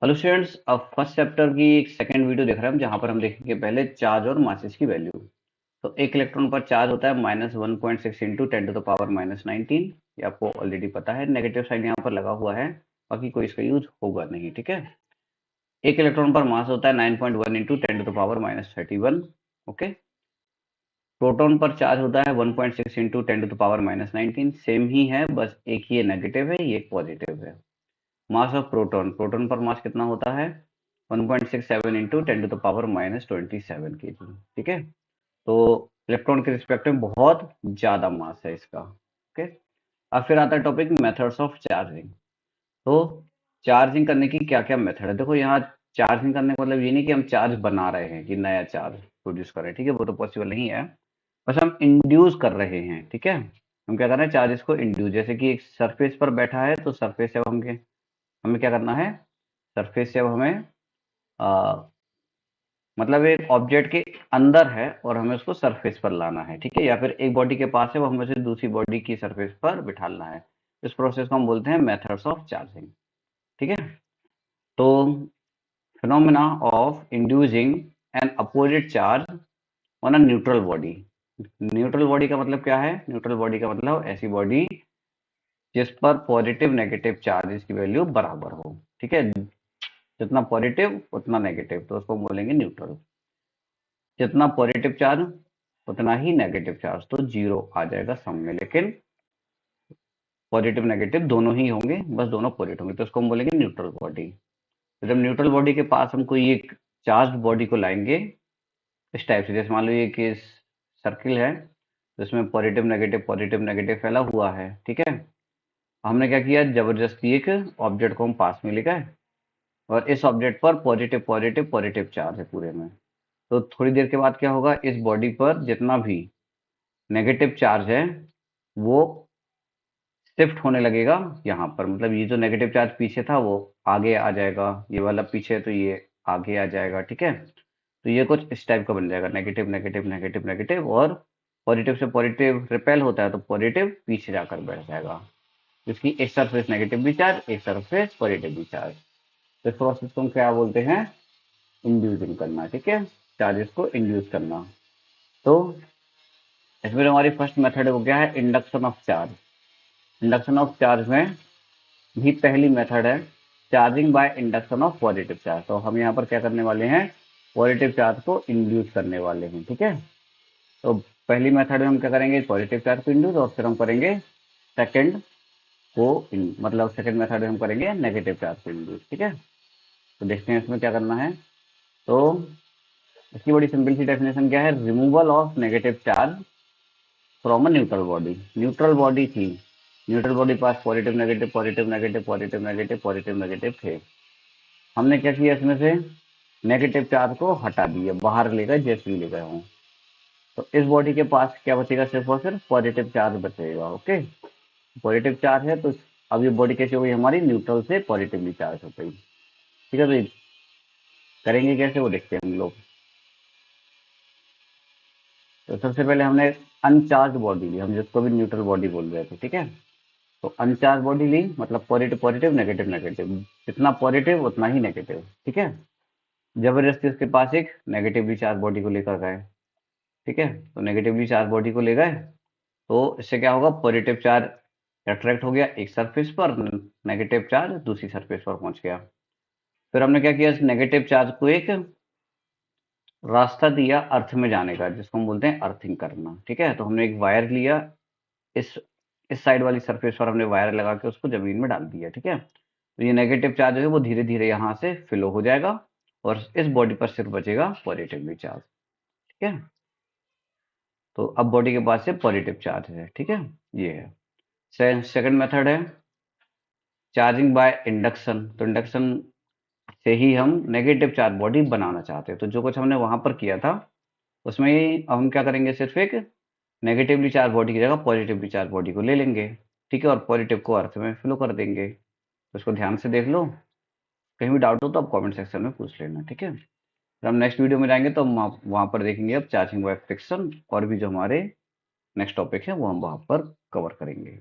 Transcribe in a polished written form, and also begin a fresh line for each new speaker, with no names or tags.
Hello students, अब first chapter की एक सेकंड वीडियो देख रहे हैं हम, जहां पर हम देखेंगे पहले चार्ज और मासेस की वैल्यू। तो एक इलेक्ट्रॉन पर चार्ज होता है -1.6 इंटू 10⁻−19। ये आपको ऑलरेडी पता है। नेगेटिव साइन यहाँ पर लगा हुआ है, बाकी कोई इसका यूज होगा नहीं। ठीक है। एक इलेक्ट्रॉन पर मास होता है 9.1 इंटू 10⁻−31। ओके। प्रोटॉन पर चार्ज होता है 1.6 इंटू 10⁻−19। सेम ही है, बस एक ये नेगेटिव है, ये पॉजिटिव है। मास ऑफ प्रोटॉन, प्रोटॉन पर मास कितना होता है 1.67 इंटू 10⁻−27 kg। ठीक है। तो इलेक्ट्रॉन के रिस्पेक्ट में बहुत ज्यादा मास है इसका। ओके। अब फिर आता है टॉपिक मेथड्स ऑफ चार्जिंग। तो चार्जिंग करने की क्या क्या मेथड है। देखो यहाँ चार्जिंग करने का मतलब ये नहीं कि हम चार्ज बना रहे हैं, कि नया चार्ज प्रोड्यूस कर रहे हैं। ठीक है, वो तो पॉसिबल नहीं है। बस हम इंड्यूस कर रहे हैं। ठीक है। हम क्या कर रहे हैं, चार्जेस को इंड्यूस। जैसे कि एक सरफेस पर बैठा है, तो सरफेस से हमें हमें क्या करना है, सरफेस से अब हमें आ, मतलब एक ऑब्जेक्ट के अंदर है और हमें उसको सरफेस पर लाना है। ठीक है। या फिर एक बॉडी के पास है, वो हमें उसे दूसरी बॉडी की सरफेस पर बिठाना है। इस प्रोसेस को हम बोलते हैं मेथड्स ऑफ चार्जिंग। ठीक है। तो phenomena of inducing N opposite charge on a neutral body. Neutral body का मतलब क्या है, न्यूट्रल बॉडी का मतलब ऐसी बॉडी जिस पर पॉजिटिव नेगेटिव चार्जेस की वैल्यू बराबर हो। ठीक है। जितना पॉजिटिव उतना नेगेटिव, तो उसको बोलेंगे न्यूट्रल। जितना पॉजिटिव चार्ज उतना ही नेगेटिव चार्ज, तो जीरो आ जाएगा सम में। लेकिन पॉजिटिव नेगेटिव दोनों ही होंगे, बस दोनों पॉजिटिव होंगे, तो उसको हम बोलेंगे न्यूट्रल बॉडी। तो जब न्यूट्रल बॉडी के पास हम कोई एक चार्ज बॉडी को लाएंगे इस टाइप से, जैसे मान लो ये कि सर्किल है, जिसमें पॉजिटिव नेगेटिव फैला हुआ है। ठीक है। हमने क्या किया, जबरदस्ती एक ऑब्जेक्ट को हम पास में ले गए, और इस ऑब्जेक्ट पर पॉजिटिव पॉजिटिव पॉजिटिव चार्ज है पूरे में। तो थोड़ी देर के बाद क्या होगा, इस बॉडी पर जितना भी नेगेटिव चार्ज है वो शिफ्ट होने लगेगा यहाँ पर। मतलब ये जो नेगेटिव चार्ज पीछे था वो आगे आ जाएगा, ये वाला पीछे है तो ये आगे आ जाएगा। ठीक है। तो ये कुछ इस टाइप का बन जाएगा, नेगेटिव नेगेटिव नेगेटिव नेगेटिव, और पॉजिटिव से पॉजिटिव रिपेल होता है तो पॉजिटिव पीछे जाकर बैठ जाएगा। इसकी एक सरफेस नेगेटिव भी चार्ज, एक सरफेस पॉजिटिव भी चार्ज। तो इस प्रोसेस को हम क्या बोलते हैं, इंड्यूसिंग करना। ठीक है। चार्जेस को इंड्यूस करना। तो इसमें जो हमारी फर्स्ट मेथड है वो क्या है, induction of charge. Induction of charge में भी पहली मेथड है charging by induction of positive charge. तो हम यहाँ पर क्या करने वाले हैं, पॉजिटिव चार्ज को इंड्यूस करने वाले हैं। ठीक है। तो पहली मेथड में हम क्या करेंगे, पॉजिटिव चार्ज को इंड्यूस, और फिर हम करेंगे सेकंड मतलब सेकंड मेथड में हम करेंगे नेगेटिव चार्ज को इंड्यूस। ठीक है। तो देखते हैं इसमें क्या करना है। तो इसकी बड़ी सिंपल सी डेफिनेशन क्या है, removal of negative charge from a neutral body. Neutral body थी, न्यूट्रल बॉडी पास positive negative positive negative positive negative positive negative थे। हमने क्या किया, इसमें से नेगेटिव चार्ज को हटा दिया, बाहर ले गए, जैसे भी ले गए हों। तो इस बॉडी के पास क्या बचेगा, सिर्फ और सिर्फ पॉजिटिव चार्ज बचेगा। ओके। पॉजिटिव चार्ज है तो अब ये बॉडी कैसे हो गई हमारी, न्यूट्रल से पॉजिटिवली चार्ज हो गई। ठीक है। तो ये करेंगे कैसे, वो देखते हैं हम लोग। तो सबसे पहले हमने अनचार्ज बॉडी ली, हम जिसको भी न्यूट्रल बॉडी बोल रहे थे। ठीक है। तो अनचार्ज बॉडी ली, मतलब पॉजिटिव पॉजिटिव नेगेटिव नेगेटिव, जितना पॉजिटिव उतना ही नेगेटिव। ठीक है। जबरदस्ती उसके पास एक नेगेटिवली चार्ज बॉडी को लेकर गए। ठीक है। तो नेगेटिवली चार्ज बॉडी को ले गए, तो इससे क्या होगा, पॉजिटिव चार्ज अट्रैक्ट हो गया एक सरफेस पर, नेगेटिव चार्ज दूसरी सरफेस पर पहुंच गया। फिर हमने क्या किया, इस नेगेटिव चार्ज को एक रास्ता दिया अर्थ में जाने का, जिसको हम बोलते हैं अर्थिंग करना। ठीक है। तो हमने एक वायर लिया, इस इस साइड वाली सरफेस पर हमने वायर लगा के उसको जमीन में डाल दिया। ठीक है। तो ये नेगेटिव चार्ज है वो धीरे धीरे यहाँ से फ्लो हो जाएगा, और इस बॉडी पर सिर्फ बचेगा पॉजिटिवली चार्ज। ठीक है। तो अब बॉडी के पास से पॉजिटिव चार्ज है। ठीक है। ये है सेकंड मेथड है चार्जिंग बाय इंडक्शन। तो इंडक्शन से ही हम नेगेटिव चार्ज बॉडी बनाना चाहते हैं। तो जो कुछ हमने वहां पर किया था उसमें ही अब हम क्या करेंगे, सिर्फ एक नेगेटिवली चार्ज बॉडी की जगह पॉजिटिवली चार्ज बॉडी को ले लेंगे। ठीक है। और पॉजिटिव को अर्थ में फ्लो कर देंगे। तो इसको ध्यान से देख लो, कहीं भी डाउट हो तो आप कमेंट सेक्शन में पूछ लेना। ठीक है। फिर हम नेक्स्ट वीडियो में जाएंगे तो हम वहां पर देखेंगे अब चार्जिंग बाय फ्रिक्शन, और भी जो हमारे नेक्स्ट टॉपिक है वो हम वहां पर कवर करेंगे।